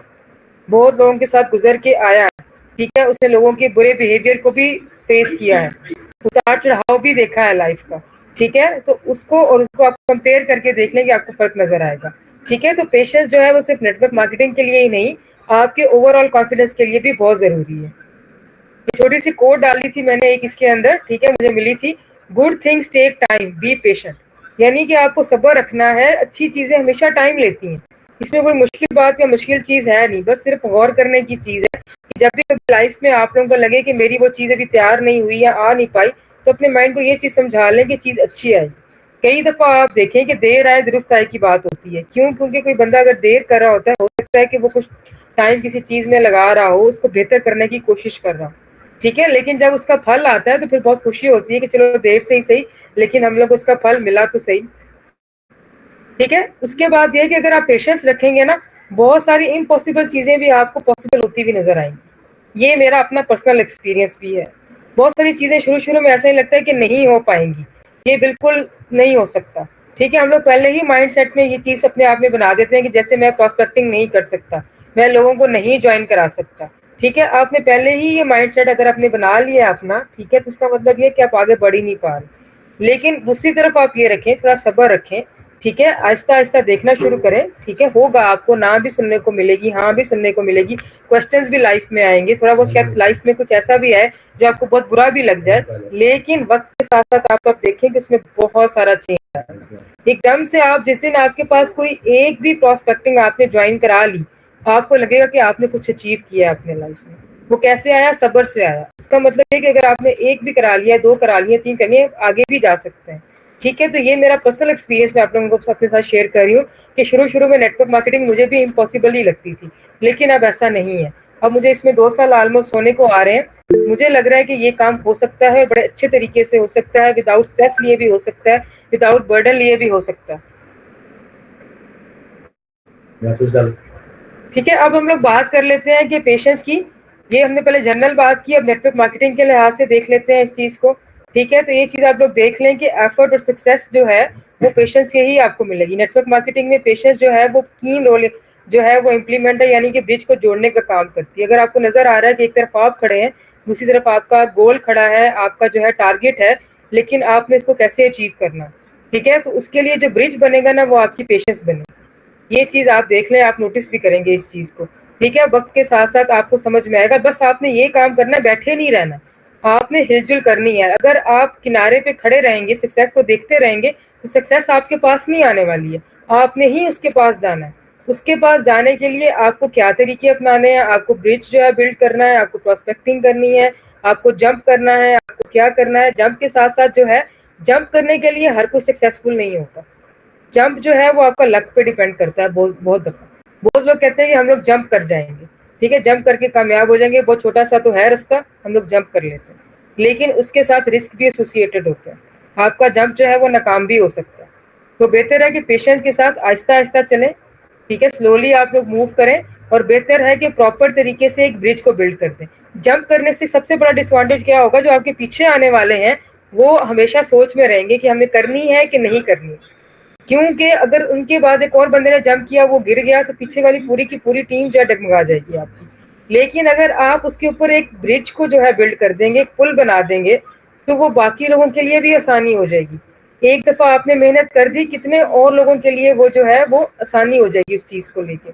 بہت لوگوں کے ساتھ گزر کے آیا ہے، ٹھیک ہے، اس نے لوگوں کے برے بیہیویئر کو بھی فیس کیا ہے، اتار چڑھاؤ بھی دیکھا ہے لائف کا، ٹھیک ہے. تو اس کو اور اس کو آپ کمپیئر کر کے دیکھ لیں کہ آپ کو فرق نظر آئے گا، ٹھیک ہے. تو پیشنس جو ہے وہ صرف نیٹ ورک مارکیٹنگ کے لیے ہی نہیں، آپ کے اوور آل کانفیڈنس کے لیے بھی بہت ضروری ہے. یہ چھوٹی سی کوٹ ڈالی تھی میں نے ایک اس کے اندر، ٹھیک ہے، مجھے ملی تھی، good things take time, be patient. یعنی کہ آپ کو صبر رکھنا ہے، اچھی چیزیں ہمیشہ ٹائم لیتی ہیں، اس میں کوئی مشکل بات یا مشکل چیز ہے نہیں، بس صرف غور کرنے کی چیز ہے. جب بھی کبھی لائف میں آپ لوگوں کو لگے کہ میری وہ چیز ابھی تیار نہیں ہوئی یا آ نہیں پائی، تو اپنے مائنڈ کو یہ چیز سمجھا لیں کہ چیز اچھی آئے گی. کئی دفعہ آپ دیکھیں کہ دیر آئے درست آئے کی بات ہوتی ہے. کیوں؟ کیونکہ کوئی بندہ اگر دیر کر رہا ہوتا ہے، ہو سکتا ہے کہ وہ کچھ ٹائم کسی چیز میں لگا رہا ہو، اس کو بہتر کرنے کی کوشش کر رہا ہو. ٹھیک ہے، لیکن جب اس کا پھل آتا ہے تو پھر بہت خوشی ہوتی ہے کہ چلو دیر سے ہی صحیح، لیکن ہم لوگ کو اس کا پھل ملا تو صحیح. ٹھیک ہے، اس کے بعد یہ کہ اگر آپ پیشنس رکھیں گے نا، بہت ساری امپاسبل چیزیں بھی آپ کو پاسبل ہوتی ہوئی نظر آئیں گی. یہ میرا اپنا پرسنل ایکسپیرینس بھی ہے. بہت ساری چیزیں شروع میں ایسا ہی لگتا ہے کہ نہیں ہو پائیں گی، یہ بالکل نہیں ہو سکتا. ٹھیک ہے، ہم لوگ پہلے ہی مائنڈ سیٹ میں یہ چیز اپنے آپ میں بنا دیتے ہیں کہ جیسے میں پراسپیکٹنگ نہیں کر سکتا، میں لوگوں کو نہیں جوائن کرا سکتا. ٹھیک ہے، آپ نے پہلے ہی یہ مائنڈ سیٹ اگر آپ نے بنا لیا اپنا، ٹھیک ہے، تو اس کا مطلب یہ کہ آپ آگے بڑھ ہی نہیں پا رہے. لیکن دوسری طرف آپ یہ رکھیں، تھوڑا صبر رکھیں. ٹھیک ہے، آہستہ آہستہ دیکھنا شروع کریں. ٹھیک ہے، ہوگا، آپ کو نہ بھی سننے کو ملے گی، ہاں بھی سننے کو ملے گی، کوسچنز بھی لائف میں آئیں گے. تھوڑا بہت شاید لائف میں کچھ ایسا بھی ہے جو آپ کو بہت برا بھی لگ جائے، لیکن وقت کے ساتھ ساتھ آپ دیکھیں کہ اس میں بہت سارا چینج ہے. ایک دم سے آپ جس دن آپ کے پاس کوئی ایک بھی پراسپیکٹنگ آپ نے جوائن کرا لی، آپ کو لگے گا کہ آپ نے کچھ اچیو کیا ہے اپنے لائف میں. وہ کیسے آیا؟ صبر سے آیا. اس کا مطلب ہے کہ اگر آپ نے ایک بھی کرا لیا، دو کرا لیا، تین کرنی ہے، آگے بھی جا سکتے ہیں. ٹھیک ہے، تو یہ میرا پرسنل ایکسپیرینس میں آپ لوگوں کو اپنے ساتھ شیئر کر رہی ہوں کہ شروع میں نیٹ ورک مارکیٹنگ مجھے بھی امپاسبل ہی لگتی تھی، لیکن اب ایسا نہیں ہے. اب مجھے اس میں 2 سال آلموسٹ ہونے کو آ رہے ہیں. مجھے لگ رہا ہے کہ یہ کام ہو سکتا ہے، بڑے اچھے طریقے سے ہو سکتا ہے، وداؤٹ اسٹریس لیے بھی ہو سکتا ہے، وداؤٹ برڈن لیے بھی ہو سکتا ہے. ٹھیک ہے، اب ہم لوگ بات کر لیتے ہیں کہ پیشنس کی. یہ ہم نے پہلے جنرل بات کی، اب نیٹ ورک مارکیٹنگ کے لحاظ سے دیکھ لیتے ہیں اس چیز کو. ٹھیک ہے، تو یہ چیز آپ لوگ دیکھ لیں کہ ایفرٹ اور سکسیس جو ہے وہ پیشنس سے ہی آپ کو ملے گی. نیٹ ورک مارکیٹنگ میں پیشنس جو ہے وہ کین رول جو ہے وہ امپلیمنٹ ہے، یعنی کہ برج کو جوڑنے کا کام کرتی ہے. اگر آپ کو نظر آ رہا ہے کہ ایک طرف آپ کھڑے ہیں، دوسری طرف آپ کا گول کھڑا ہے، آپ کا جو ہے ٹارگیٹ ہے، لیکن آپ نے اس کو کیسے اچیو کرنا. ٹھیک ہے، تو اس کے لیے جو برج بنے گا نا، وہ آپ کی پیشنس بنے گی. یہ چیز آپ دیکھ لیں، آپ نوٹس بھی کریں گے اس چیز کو. ٹھیک ہے، وقت کے ساتھ ساتھ آپ کو سمجھ میں آئے گا. بس آپ نے یہ کام کرنا ہے، بیٹھے نہیں رہنا، آپ نے ہل جل کرنی ہے. اگر آپ کنارے پہ کھڑے رہیں گے، سکسیس کو دیکھتے رہیں گے، تو سکسیس آپ کے پاس نہیں آنے والی ہے، آپ نے ہی اس کے پاس جانا ہے. اس کے پاس جانے کے لیے آپ کو کیا طریقے اپنانے ہیں؟ آپ کو برج جو ہے بلڈ کرنا ہے، آپ کو پراسپیکٹنگ کرنی ہے، آپ کو جمپ کرنا ہے. آپ کو کیا کرنا ہے؟ جمپ کے ساتھ ساتھ جو ہے، جمپ کرنے کے لیے ہر کوئی سکسیسفل نہیں ہوتا. جمپ جو ہے وہ آپ کا لک پہ ڈیپینڈ کرتا ہے. بہت دفعہ بہت لوگ کہتے ہیں کہ ہم لوگ جمپ کر جائیں گے. ٹھیک ہے، جمپ کر کے کامیاب ہو جائیں گے، بہت چھوٹا سا تو ہے رستہ، ہم لوگ جمپ کر لیتے ہیں، لیکن اس کے ساتھ رسک بھی ایسوسیٹڈ ہوتا ہے. آپ کا جمپ جو ہے وہ ناکام بھی ہو سکتا ہے. تو بہتر ہے کہ پیشنس کے ساتھ آہستہ آہستہ چلیں. ٹھیک ہے، سلولی آپ لوگ موو کریں، اور بہتر ہے کہ پراپر طریقے سے ایک برج کو بلڈ کر دیں. جمپ کرنے سے سب سے بڑا ڈس ایڈوانٹیج کیا ہوگا؟ جو آپ کے پیچھے آنے والے ہیں وہ ہمیشہ سوچ میں رہیں گے کہ ہمیں کرنی ہے کہ نہیں کرنی. کیونکہ اگر ان کے بعد ایک اور بندے نے جمپ کیا، وہ گر گیا، تو پیچھے والی پوری کی پوری ٹیم جو ہے ڈگمگا جائے گی آپ کی. لیکن اگر آپ اس کے اوپر ایک برج کو جو ہے بلڈ کر دیں گے، ایک پل بنا دیں گے، تو وہ باقی لوگوں کے لیے بھی آسانی ہو جائے گی. ایک دفعہ آپ نے محنت کر دی، کتنے اور لوگوں کے لیے وہ جو ہے وہ آسانی ہو جائے گی اس چیز کو لے کے.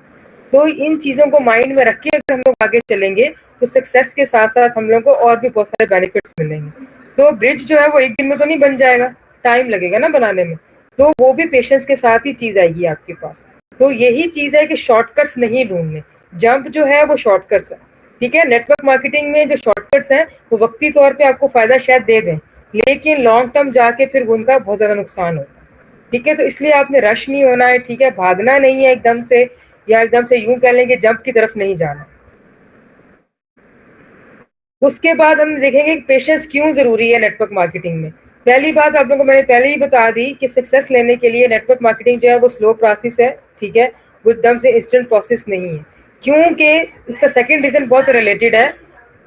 تو ان چیزوں کو مائنڈ میں رکھ کے اگر ہم لوگ آگے چلیں گے، تو سکسیس کے ساتھ ساتھ ہم لوگوں کو اور بھی بہت سارے بینیفٹس ملیں گے. تو برج جو ہے وہ ایک دن میں تو نہیں بن جائے گا، ٹائم لگے گا نا بنانے میں. تو وہ بھی پیشنس کے ساتھ ہی چیز آئے گی آپ کے پاس. تو یہی چیز ہے کہ شارٹ کٹس نہیں ڈھونڈنے. جمپ جو ہے وہ شارٹ کٹس ہے. ٹھیک ہے، نیٹ ورک مارکیٹنگ میں جو شارٹ کٹس ہیں وہ وقتی طور پہ آپ کو فائدہ شاید دے دیں، لیکن لانگ ٹرم جا کے پھر ان کا بہت زیادہ نقصان ہوتا ہے. ٹھیک ہے، تو اس لیے آپ نے رش نہیں ہونا ہے. ٹھیک ہے، بھاگنا نہیں ہے ایک دم سے، یا ایک دم سے یوں کہہ لیں کہ جمپ کی طرف نہیں جانا. اس کے بعد ہم دیکھیں گے کہ پیشنس کیوں ضروری ہے نیٹ ورک مارکیٹنگ میں. پہلی بات آپ لوگوں کو میں نے پہلے ہی بتا دی کہ سکسیس لینے کے لیے نیٹ ورک مارکیٹنگ جو ہے وہ سلو پروسیس ہے. ٹھیک ہے، وہ ایک دم سے انسٹنٹ پروسیس نہیں ہے. کیونکہ اس کا سیکنڈ ریزن بہت ریلیٹڈ ہے.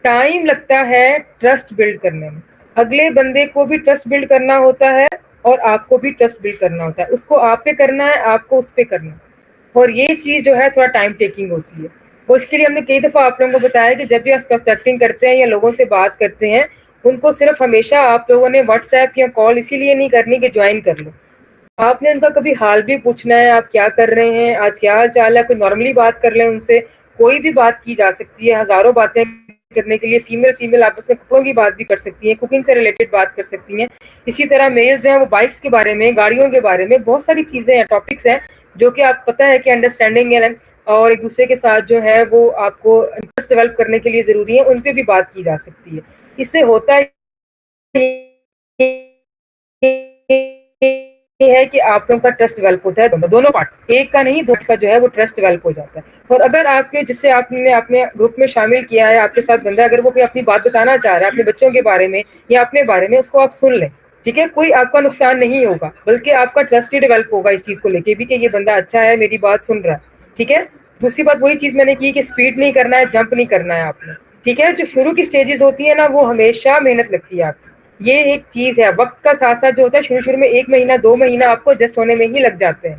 ٹائم لگتا ہے ٹرسٹ بلڈ کرنے میں. اگلے بندے کو بھی ٹرسٹ بلڈ کرنا ہوتا ہے، اور آپ کو بھی ٹرسٹ بلڈ کرنا ہوتا ہے. اس کو آپ پہ کرنا ہے، آپ کو اس پہ کرنا ہے. اور یہ چیز جو ہے تھوڑا ٹائم ٹیکنگ ہوتی ہے. اور اس کے لیے ہم نے کئی دفعہ آپ لوگوں کو بتایا کہ جب بھی آپ پروسپیکٹنگ کرتے ہیں یا لوگوں سے بات کرتے ہیں، ان کو صرف ہمیشہ آپ لوگوں نے واٹس ایپ یا کال اسی لیے نہیں کرنی کہ جوائن کر لو. آپ نے ان کا کبھی حال بھی پوچھنا ہے، آپ کیا کر رہے ہیں، آج کیا حال چال ہے. کوئی نارملی بات کر لیں ان سے، کوئی بھی بات کی جا سکتی ہے. ہزاروں باتیں کرنے کے لیے فیمیل آپس میں کپڑوں کی بات بھی کر سکتی ہیں، کوکنگ سے ریلیٹڈ بات کر سکتی ہیں. اسی طرح میلز جو ہیں وہ بائکس کے بارے میں، گاڑیوں کے بارے میں بہت ساری چیزیں ہیں، ٹاپکس ہیں جو کہ آپ پتہ ہے کہ انڈرسٹینڈنگ ہے اور ایک دوسرے کے ساتھ جو ہے وہ آپ کو انٹرسٹ ڈیولپ کرنے کے لیے ضروری ہے. ان پہ بھی بات کی جا سکتی ہے. اس سے ہوتا ہے یہ ہے کہ آپ لوگوں کا ٹرسٹ ڈیولپ ہوتا ہے دونوں پارٹس، ایک کا نہیں، دوسرا جو ہے وہ ٹرسٹ ڈیولپ ہو جاتا ہے. اور اگر آپ کے جس سے آپ نے اپنے گروپ میں شامل کیا ہے، آپ کے ساتھ بندہ اگر وہ کوئی اپنی بات بتانا چاہ رہا ہے اپنے بچوں کے بارے میں یا اپنے بارے میں، اس کو آپ سن لیں. ٹھیک ہے، کوئی آپ کا نقصان نہیں ہوگا، بلکہ آپ کا ٹرسٹ ہی ڈیولپ ہوگا اس چیز کو لے کے بھی کہ یہ بندہ اچھا ہے، میری بات سن رہا ہے. ٹھیک ہے. دوسری بات وہی چیز میں نے کی کہ اسپیڈ نہیں کرنا ہے، جمپ نہیں کرنا ہے آپ نے. ٹھیک ہے. جو شروع کی سٹیجز ہوتی ہیں نا، وہ ہمیشہ محنت لگتی ہے آپ کی. یہ ایک چیز ہے، وقت کا ساتھ ساتھ جو ہوتا ہے شروع میں 1 مہینہ 2 مہینہ آپ کو ایڈجسٹ ہونے میں ہی لگ جاتے ہیں.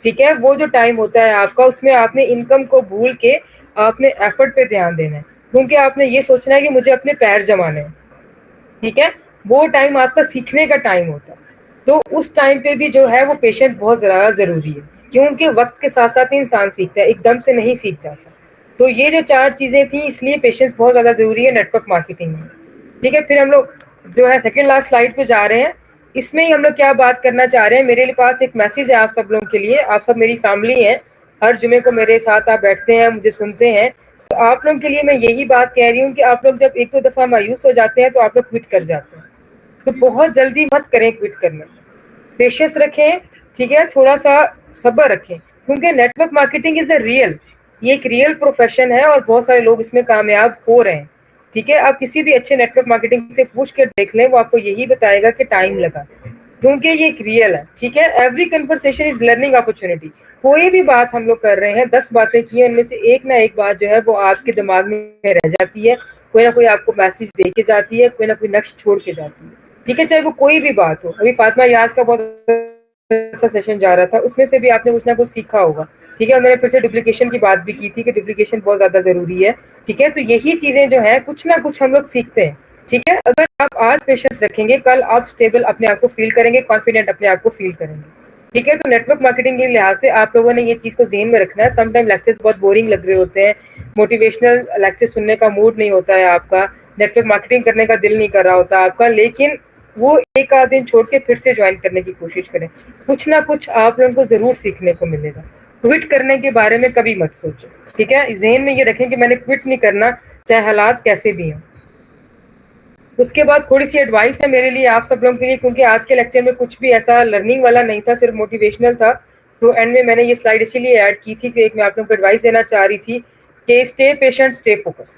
ٹھیک ہے. وہ جو ٹائم ہوتا ہے آپ کا، اس میں آپ نے انکم کو بھول کے آپ نے ایفرٹ پہ دھیان دینا ہے، کیونکہ آپ نے یہ سوچنا ہے کہ مجھے اپنے پیر جمانے ہیں. ٹھیک ہے. وہ ٹائم آپ کا سیکھنے کا ٹائم ہوتا ہے، تو اس ٹائم پہ بھی جو ہے وہ پیشنس بہت زیادہ ضروری ہے، کیونکہ وقت کے ساتھ ساتھ ہی انسان سیکھتا ہے، ایک دم سے نہیں سیکھ جاتا. تو یہ جو 4 چیزیں تھیں، اس لیے پیشنس بہت زیادہ ضروری ہے نیٹ ورک مارکیٹنگ میں. ٹھیک ہے. پھر ہم لوگ جو ہے سیکنڈ لاسٹ سلائڈ پہ جا رہے ہیں. اس میں ہی ہم لوگ کیا بات کرنا چاہ رہے ہیں، میرے پاس ایک میسج ہے آپ سب لوگوں کے لیے. آپ سب میری فیملی ہیں، ہر جمعے کو میرے ساتھ آپ بیٹھتے ہیں، مجھے سنتے ہیں. تو آپ لوگوں کے لیے میں یہی بات کہہ رہی ہوں کہ آپ لوگ جب 1-2 دفعہ مایوس ہو جاتے ہیں تو آپ لوگ کوئٹ کر جاتے ہیں. تو بہت جلدی مت کریں کوئٹ کرنا، پیشنس رکھیں. ٹھیک ہے. تھوڑا سا صبر رکھیں، کیونکہ net work marketing is a real, یہ ایک ریئل پروفیشن ہے اور بہت سارے لوگ اس میں کامیاب ہو رہے ہیں. ٹھیک ہے. آپ کسی بھی اچھے نیٹ ورک مارکیٹنگ سے پوچھ کے دیکھ لیں، وہ آپ کو یہی بتائے گا کہ ٹائم لگا، کیونکہ یہ ایک ریئل ہے. ٹھیک ہے. Every conversation is learning opportunity. کوئی بھی بات ہم لوگ کر رہے ہیں، 10 باتیں کی ہیں، ان میں سے ایک نہ ایک بات جو ہے وہ آپ کے دماغ میں رہ جاتی ہے، کوئی نہ کوئی آپ کو میسج دے کے جاتی ہے، کوئی نہ کوئی نقش چھوڑ کے جاتی ہے. ٹھیک ہے. چاہے وہ کوئی بھی بات ہو. ابھی فاطمہ یاز کا بہت اچھا سیشن جا رہا تھا، اس میں سے بھی آپ نے کچھ نہ کچھ سیکھا ہوگا. ٹھیک ہے. میں نے پھر سے ڈپلیکیشن کی بات بھی کی تھی کہ ڈپلیکیشن بہت زیادہ ضروری ہے. ٹھیک ہے. تو یہی چیزیں جو ہیں کچھ نہ کچھ ہم لوگ سیکھتے ہیں. ٹھیک ہے. اگر آپ آج پیشنس رکھیں گے، کل آپ اسٹیبل اپنے آپ کو فیل کریں گے، کانفیڈنٹ اپنے آپ کو فیل کریں گے. ٹھیک ہے. تو نیٹ ورک مارکیٹنگ کے لحاظ سے آپ لوگوں نے یہ چیز کو ذہن میں رکھنا ہے. سم ٹائم لیکچرز بہت بورنگ لگ رہے ہوتے ہیں، موٹیویشنل لیکچر سننے کا موڈ نہیں ہوتا ہے آپ کا، نیٹ ورک مارکیٹنگ کرنے کا دل نہیں کر رہا ہوتا آپ کا، لیکن وہ ایک آدھ دن چھوڑ کے پھر سے جوائن کرنے کی کوشش کریں. کچھ نہ کچھ آپ لوگوں کو ضرور سیکھنے کو ملے گا. کوئٹ کرنے کے بارے میں کبھی مت سوچیں. ٹھیک ہے. ذہن میں یہ رکھیں کہ میں نے کوئٹ نہیں کرنا، چاہے حالات کیسے بھی ہوں. اس کے بعد تھوڑی سی ایڈوائس ہے میرے لیے آپ سب لوگوں کے لیے، کیونکہ آج کے لیکچر میں کچھ بھی ایسا لرننگ والا نہیں تھا، صرف موٹیویشنل تھا. تو اینڈ میں نے یہ سلائڈ اسی لیے ایڈ کی تھی کہ ایک میں آپ لوگوں کو ایڈوائس دینا چاہ رہی تھی کہ اسٹے پیشنٹ، اسٹے فوکس.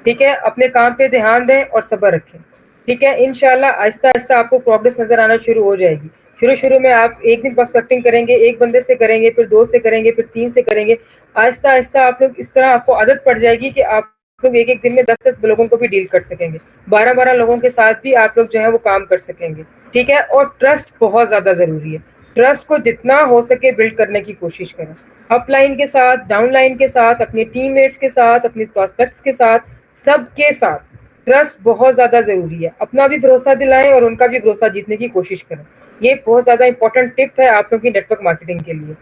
ٹھیک ہے. اپنے کام پہ دھیان دیں اور صبر رکھیں. ٹھیک ہے. انشاءاللہ آہستہ آہستہ آپ کو پروگرس نظر آنا شروع ہو جائے گی. شروع میں آپ ایک دن پرسپیکٹنگ کریں گے، ایک بندے سے کریں گے، پھر 2 سے کریں گے، پھر 3 سے کریں گے. آہستہ آہستہ آپ لوگ اس طرح آپ کو عادت پڑ جائے گی کہ آپ لوگ ایک دن میں 10 لوگوں کو بھی ڈیل کر سکیں گے، 12 لوگوں کے ساتھ بھی آپ لوگ جو ہے وہ کام کر سکیں گے. ٹھیک ہے. اور ٹرسٹ بہت زیادہ ضروری ہے. ٹرسٹ کو جتنا ہو سکے بلڈ کرنے کی کوشش کریں، اپ لائن کے ساتھ، ڈاؤن لائن کے ساتھ، اپنے ٹیم میٹس کے ساتھ، اپنے پراسپیکٹس کے ساتھ، سب کے ساتھ ٹرسٹ بہت زیادہ ضروری ہے. اپنا بھی بھروسہ دلائیں اور ان کا بھی بھروسہ جیتنے کی کوشش کریں. یہ بہت زیادہ امپورٹنٹ ٹپ ہے آپ لوگوں کی نیٹ ورک مارکیٹنگ کے لیے.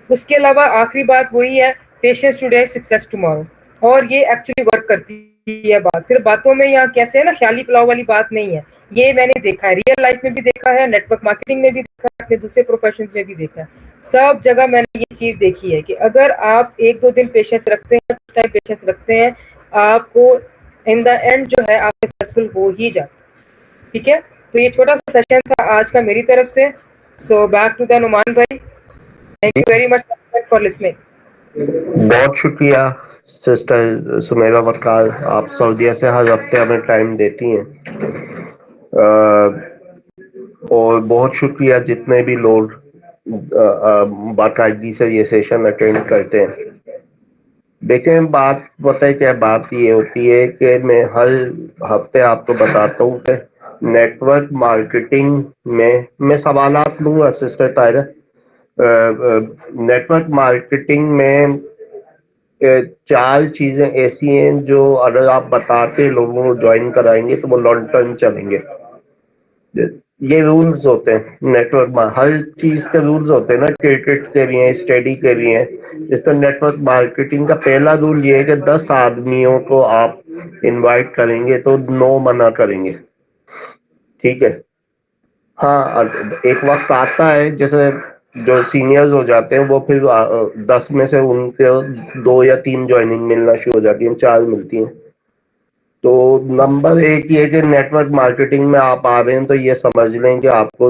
اس کے علاوہ آخری بات وہی ہے، پیشنس ٹوڈے سکسیس ٹمارو. اور یہ ایکچولی ورک کرتی ہے. بات صرف باتوں میں یا کیسے ہے نا خیالی پلاؤ والی بات نہیں ہے. یہ میں نے دیکھا ہے، ریئل لائف میں بھی دیکھا ہے، نیٹ ورک مارکیٹنگ میں بھی دیکھا ہے، اپنے دوسرے پروفیشن میں بھی دیکھا ہے. سب جگہ میں نے یہ چیز دیکھی ہے کہ اگر آپ 1-2 دن پیشنس رکھتے ہیں، ٹائم پیشنس رکھتے ہیں، آپ کو ان دا اینڈ جو ہے آپ سکسیسفل ہو ہی جاتے. ٹھیک ہے. تو یہ چھوٹا سا سیشن تھا آج کا میری طرف سے. So back to the Noman بھائی. Thank you very much for listening. بہت شکریہ سسٹر سمیرہ وقار، آپ سعودیہ سے ہر ہفتے ہمیں ٹائم دیتی ہیں. اور بہت شکریہ جتنے بھی لوگ باقاعدگی سے یہ سیشن اٹینڈ کرتے ہیں. دیکھیں بات پتہ ہے کیا بات یہ ہوتی ہے کہ میں ہر ہفتے آپ کو بتاتا ہوں کہ نیٹ ورک مارکیٹنگ میں سوالات لوں گا sister Tahira. Net work marketing میں 4 چیزیں ایسی ہیں جو اگر آپ بتاتے لوگوں کو جوائن کرائیں گے تو وہ لانگ ٹرم چلیں گے. یہ رولز ہوتے ہیں نیٹ ورک میں، ہر چیز کے رولز ہوتے ہیں نا، کرکٹ کے بھی ہیں، اسٹڈی کے بھی ہیں. اس طرح نیٹ ورک مارکیٹنگ کا پہلا رول یہ ہے کہ 10 آدمیوں کو آپ انوائٹ کریں گے تو 9 منع کریں گے. ٹھیک ہے. ہاں ایک وقت آتا ہے جیسے جو سینئرز ہو جاتے ہیں وہ پھر 10 میں سے ان کے 2 یا 3 جوائننگ ملنا شروع ہو جاتی ہیں، 4 ملتی ہیں. تو نمبر 1 یہ کہ نیٹ ورک مارکیٹنگ میں آپ آ رہے ہیں تو یہ سمجھ لیں کہ آپ کو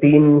3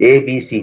ABC।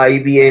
IBA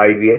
IBA,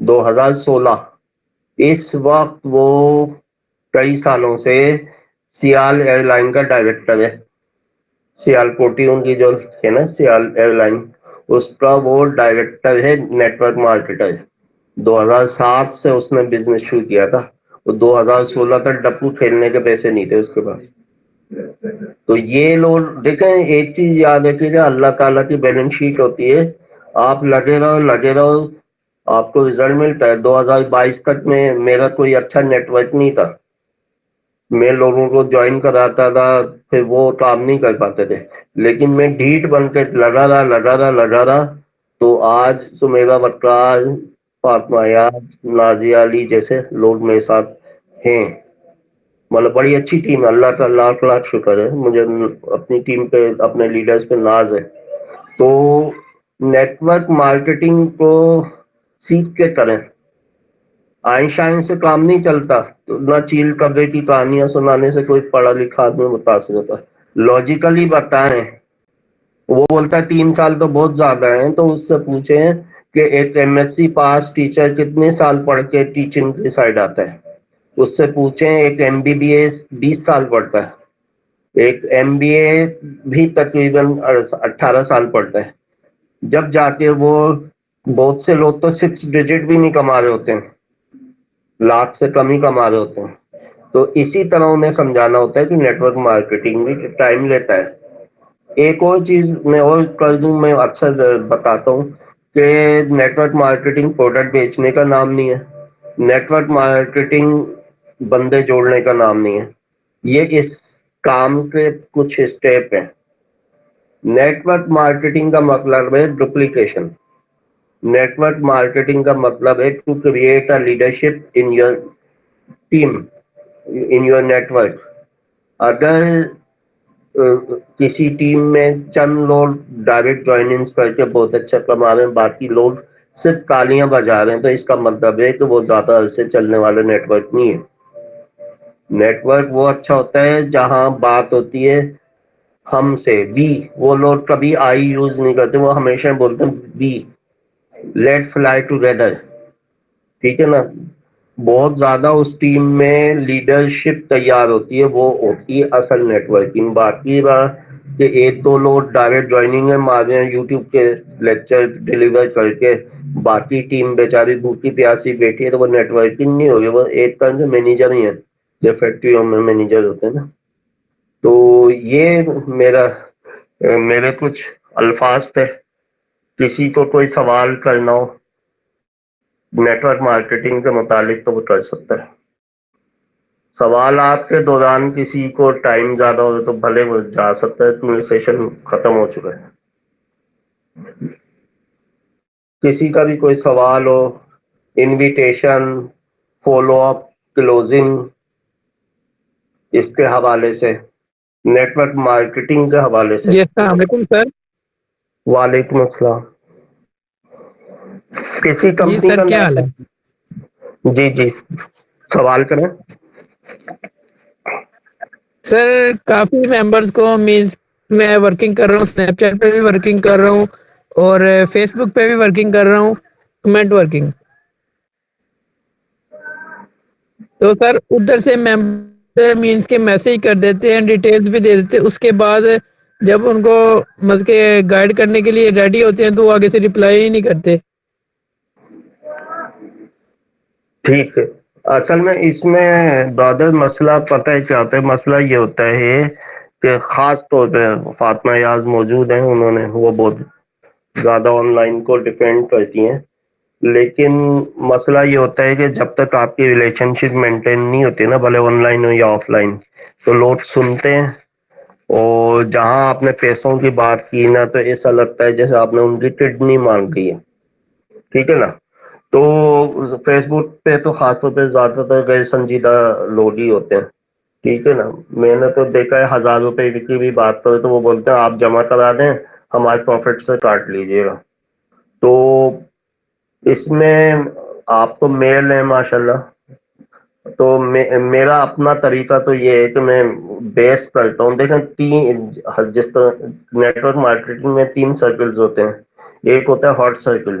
2016 اس وقت وہ کئی سالوں سے سیال ایئر لائن کا ڈائریکٹر ہے. سیال کوٹی ان کی جو ہے نا سیال ایئر لائن, اس کا وہ ڈائریکٹر ہے, نیٹ ورک مارکیٹر. 2007 سے اس نے بزنس شروع کیا تھا, 2016 تک ڈپو کھیلنے کے پیسے نہیں تھے اس کے پاس. تو یہ لوگ دیکھیں, ایک چیز یاد رکھیے کہ اللہ تعالیٰ کی بیلنس شیٹ ہوتی ہے, آپ لگے رہو آپ کو رزلٹ ملتا ہے. 2022 تک میں میرا کوئی اچھا نیٹ ورک نہیں تھا, میں لوگوں کو جوائن کراتا تھا, پھر وہ کام نہیں کر پاتے تھے, لیکن میں ڈھیٹ بن کے لگا رہا. تو آج سمیرا وقار, فاطمہ یاز, نازیہ علی جیسے لوگ میرے ساتھ ہیں. مطلب بڑی اچھی ٹیم ہے, اللہ کا لاکھ لاکھ شکر ہے, مجھے اپنی ٹیم پہ, اپنے لیڈرز پہ ناز ہے. تو نیٹ ورک مارکیٹنگ کو سیکھ کے کریں, آئنشٹائن سے کام نہیں چلتا. تو نہ چیل کبے کی کہانیاں سنانے سے کوئی پڑھا لکھا آدمی متاثر ہوتا ہے. لاجیکلی بتائیں, وہ بولتا ہے 3 سال تو بہت زیادہ ہیں, تو اس سے پوچھیں کہ ایک ایم ایس سی پاس ٹیچر کتنے سال پڑھ کے ٹیچنگ کی سائڈ آتا ہے. اس سے پوچھیں ایک ایم بی بی ایس 20 سال پڑھتا ہے, ایک ایم بی اے بھی تقریباً 18 سال پڑھتا ہے. جب جا کے وہ, بہت سے لوگ تو 6 ڈیجٹ بھی نہیں کما رہے ہوتے ہیں, لاکھ سے کم ہی کما رہے ہوتے ہیں. تو اسی طرح انہیں سمجھانا ہوتا ہے کہ نیٹ ورک مارکیٹنگ بھی ٹائم لیتا ہے. ایک اور چیز میں اور کر دوں, میں اکثر بتاتا ہوں کہ نیٹ ورک مارکیٹنگ پروڈکٹ بیچنے کا نام نہیں ہے, نیٹ ورک مارکیٹنگ بندے جوڑنے کا نام نہیں ہے. یہ اس کام کے کچھ اسٹیپ ہیں. نیٹ ورک مارکیٹنگ کا مطلب ہے ڈپلیکیشن. نیٹ ورک مارکیٹنگ کا مطلب ہے to create a leadership in your team, in your net. اگر کسی ٹیم میں چند لوگ ڈائریکٹ جوائننگز کر کے بہت اچھا کما رہے ہیں, باقی لوگ صرف تالیاں بجا رہے ہیں, تو اس کا مطلب ہے کہ وہ زیادہ عرصے چلنے والے نیٹ ورک نہیں ہے. نیٹ ورک وہ اچھا ہوتا ہے جہاں بات ہوتی ہے ہم سے, وی. وہ لوگ کبھی آئی یوز نہیں کرتے, وہ ہمیشہ بولتے ہیں وی, لیٹ فلائی ٹوگیدر. ٹھیک ہے نا. بہت زیادہ اس ٹیم میں لیڈرشپ تیار ہوتی ہے, وہ ہوتی ہے اصل نیٹ ورکنگ. باقی بات کہ 1-2 لوگ ڈائریکٹ جوائننگ میں مار رہے ہیں یوٹیوب کے لیکچر ڈیلیور کر کے, باقی ٹیم بیچاری بھوکی پیاسی بیٹھی ہے, تو وہ نیٹ ورکنگ نہیں ہوگی, وہ ایک طرح سے مینیجر ہی ہے, جو فیکٹریوں میں مینیجر ہوتے ہیں نا. تو یہ میرے کچھ الفاظ تھے. کسی کو کوئی سوال کرنا ہو نیٹ ورک مارکیٹنگ کے متعلق تو وہ کر سکتا ہے. سوالات کے دوران کسی کو ٹائم زیادہ ہو تو بھلے وہ جا سکتا ہے, کیونکہ سیشن ختم ہو چکا ہے. کسی کا بھی کوئی سوال ہو, انویٹیشن, فالو اپ, کلوزنگ, اس کے حوالے سے, نیٹ ورک مارکیٹنگ کے حوالے سے. جی السلام علیکم سر. وعلیکم السلام. کسی جی کمپنی سر کا کیا حال ہے؟ جی سوال کریں. سر کافی ممبرس کو مینس میں ورکنگ کر رہا ہوں, اسنیپ چیٹ پہ بھی ورکنگ کر رہا ہوں, اور فیس بک پہ بھی ورکنگ کر رہا ہوں, کمنٹ ورکنگ. تو سر ادھر سے ممبر مینس کے میسج کر دیتے ہیں, ڈیٹیلز بھی دے دیتے ہیں, اس کے بعد جب ان کو مطلب کہ گائیڈ کرنے کے لیے ریڈی ہوتے ہیں تو وہ آگے سے رپلائی ہی نہیں کرتے. ٹھیک ہے. اصل میں اس میں برادر مسئلہ پتہ ہے کیا ہوتا ہے, مسئلہ یہ ہوتا ہے کہ خاص طور پہ فاطمہ یاز موجود ہیں, انہوں نے وہ بہت زیادہ آن لائن کو ڈیفینڈ کرتی ہیں, لیکن مسئلہ یہ ہوتا ہے کہ جب تک آپ کی ریلیشن شپ مینٹین نہیں ہوتی نا, بھلے آن لائن ہو یا آف لائن, تو لوگ سنتے ہیں, اور جہاں آپ نے پیسوں کی بات کی نا, تو ایسا لگتا ہے جیسے آپ نے ان کی کڈنی مانگ دی ہے. ٹھیک ہے نا. تو فیس بک پہ تو خاص طور پہ زیادہ تر غیر سنجیدہ لوگ ہی ہوتے ہیں. ٹھیک ہے نا. میں نے تو دیکھا ہے 1000 روپے کی بھی بات کرے تو وہ بولتے ہیں آپ جمع کرا دیں, ہمارے پروفٹ سے کاٹ لیجیے گا. تو اس میں آپ تو میل ہیں ماشاءاللہ, تو میرا اپنا طریقہ تو یہ ہے کہ میں بیس کرتا ہوں. دیکھیں جس طرح نیٹ ورک مارکیٹنگ میں 3 سرکلز ہوتے ہیں. ایک ہوتا ہے ہاٹ سرکل.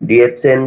DHCN